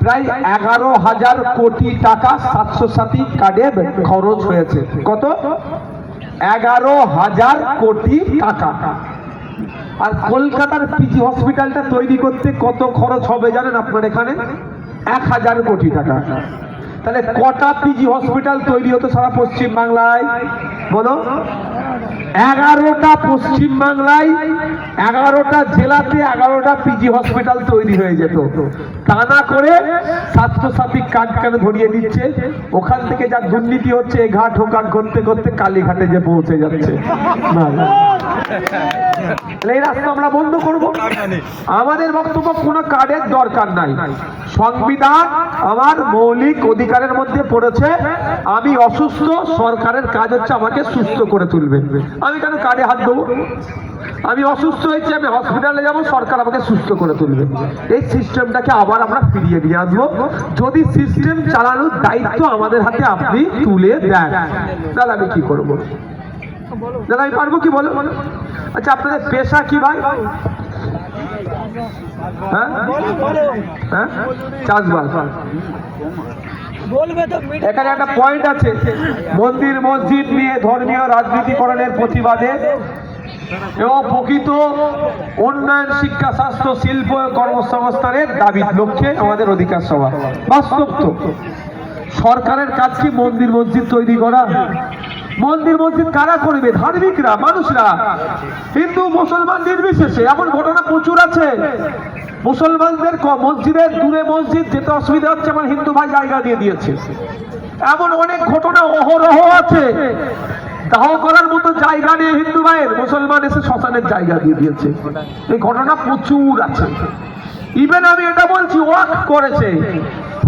প্রায় 11,000 কোটি টাকা স্বাস্থ্যসাথী কার্ডে খরচ হয়েছে। কত? 11,000 কোটি টাকা। আর কলকাতার পিজি হসপিটালটা তৈরি করতে কত খরচ হবে জানেন আপনার? এখানে 1,000 কোটি টাকা। তাহলে কটা পিজি হসপিটাল তৈরি হতো সারা পশ্চিম বাংলায়? বলো। 11টা পশ্চিম বাংলায়, 11টা জেলাতে 11টা পিজি হসপিটাল তৈরি হয়ে যেত। তা না করে স্বাস্থ্যসাথী কার্ড কেন ধরিয়ে দিচ্ছে? ওখান থেকে যা দুর্নীতি হচ্ছে ঘাট হোকাট করতে করতে কালীঘাটে যে পৌঁছে যাচ্ছে। এই রাস্তা আমরা বন্ধ করব। আমাদের বক্তব্য কোনো কার্ডের দরকার নাই। সংবিধান আমার মৌলিক অধিকারের মধ্যে পড়েছে। আমি অসুস্থ, সরকারের কাজ হচ্ছে আমাকে সুস্থ করে তুলবে। আমি কেন কার্ডে হাত দেবো? আমি অসুস্থ হয়েছি, আমি হসপিটালে যাব, সরকার আমাকে সুস্থ করে তুলবে। এই সিস্টেমটাকে আবার আমরা ফিরিয়ে নিয়ে আসবো। যদি সিস্টেম চালানোর দায়িত্ব আমাদের হাতে আপনি তুলে দেন, তাহলে আমি কি করবো? দাদা আমি পারবো কি? বলো। আচ্ছা আপনাদের পেশা কি ভাই? হ্যাঁ, চাষবাস। এখানে একটা পয়েন্ট আছে, মন্দির মসজিদ নিয়ে ধর্মীয় রাজনীতিকরণের প্রতিবাদে এবং প্রকৃত উন্নয়ন, শিক্ষা, স্বাস্থ্য, শিল্প, কর্মসংস্থানের দাবির লক্ষ্যে আমাদের অধিকার সভা। বাস্তব তো সরকারের কাজ কি মন্দির মসজিদ তৈরি করা? মন্দির মসজিদ কারা করবে? ধার্মিকরা, মানুষরা, হিন্দু মুসলমান নির্বিশেষে। এমন ঘটনা প্রচুর আছে। মুসলমানদের মসজিদের দূরে মসজিদ যেতে অসুবিধা হচ্ছে, আমার হিন্দু ভাই জায়গা দিয়ে দিয়েছে। এমন অনেক ঘটনা অহরহ আছে। দাহ করার মতো জায়গা নিয়ে হিন্দু ভাইয়ের মুসলমান এসে শ্মশানের জায়গা দিয়ে দিয়েছে। এই ঘটনা প্রচুর আছে। ইভেন আমি এটা বলছি, ওয়াকফ করেছে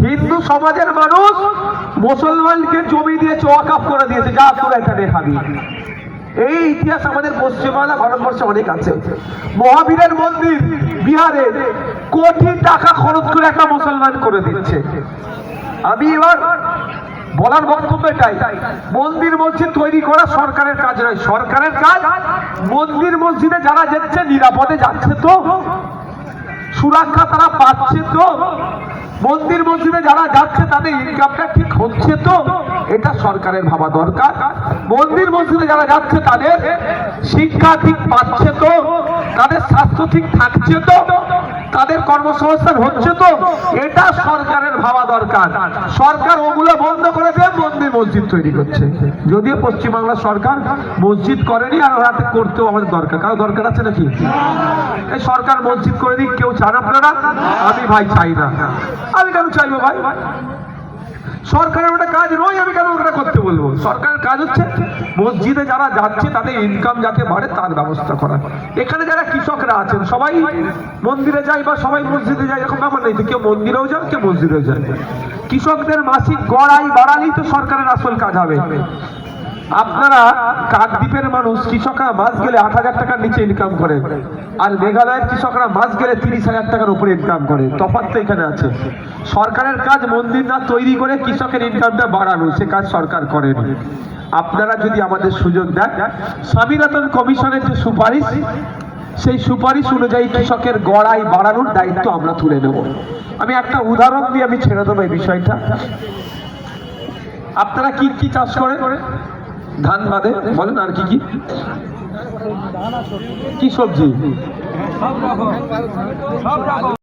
হিন্দু সমাজের মানুষ, মুসলমানকে জমি দিয়েছে, ওয়াকফ করে দিয়েছে, যা তোরা এখানে খাবি। এই ইতিহাস আমাদের পশ্চিমবাংলা, ভারতবর্ষে অনেক আছে। মহাবীরের মন্দির বিহারে কোটি টাকা খরচ করে একটা মুসলমান করে দিচ্ছে। আমি এবার বলার বক্তব্য এটাই, মন্দির মসজিদ তৈরি করা সরকারের কাজ নয়। সরকারের কাজ মন্দির মসজিদে যারা যাচ্ছে নিরাপদে যাচ্ছে তো, সুরক্ষা তারা পাচ্ছে তো, মন্দির মসজিদে যারা যাচ্ছে তাদের ইনকামটা ঠিক হচ্ছে তো, এটা সরকারের ভাবা দরকার। মন্দির মসজিদে যারা যাচ্ছে তাদের শিক্ষা ঠিক পাচ্ছে তো, তাদের স্বাস্থ্য ঠিক থাকছে তো, তাদের কর্মসংস্থান হচ্ছে তো, এটা সরকারের ভাবা দরকার। সরকার ওগুলো বন্ধ করে দিয়ে মন্দির মসজিদ তৈরি করছে। যদিও পশ্চিমবাংলার সরকার মসজিদ করেনি, আর ওরাতে করতেও আমাদের দরকার। কারো দরকার আছে নাকি? এই সরকার মসজিদ করে দিক, কেউ চান আপনারা? আমি ভাই চাই না। আমি কেন চাইবো ভাই? সরকারের ওটা কাজ নয়, আমি কেন ওটা করতে বলবো? সরকারের কাজ হচ্ছে মসজিদে যারা যাচ্ছে তাদের ইনকাম যাতে বাড়ে তার ব্যবস্থা করা। এখানে যারা কৃষকরা আছেন সবাই মন্দিরে যায় বা সবাই মসজিদে যায়, এরকম ব্যাপার নেই তো। কেউ মন্দিরেও যান, কেউ মসজিদেও যায়। কৃষকদের মাসিক গড় আয় বাড়ালেই তো সরকারের আসল কাজ হবে। আপনারা কাকদ্বীপের মানুষ, কৃষকরা মাস গেলে 8,000 টাকার নিচে ইনকাম করে, আর মেঘালয়ের কৃষকরা মাস গেলে 30,000 টাকার উপরে ইনকাম করে। তফাৎ তো এখানে আছে। সরকারের কাজ মন্দির না তৈরি করে কৃষকের ইনকামটা বাড়ানো, সে কাজ সরকার করেনি। আপনারা যদি আমাদের সুযোগ দেন, স্বামীনাথন কমিশনের যে সুপারিশ, সেই সুপারিশ অনুযায়ী কৃষকের গড় আয় বাড়ানোর দায়িত্ব আমরা তুলে নেব। আমি একটা উদাহরণ দিয়ে আমি ছেড়ে দেবো এই বিষয়টা। আপনারা কি কি চাষ করেন? ধান বাদে বলেন আর কি কি কি সবজি?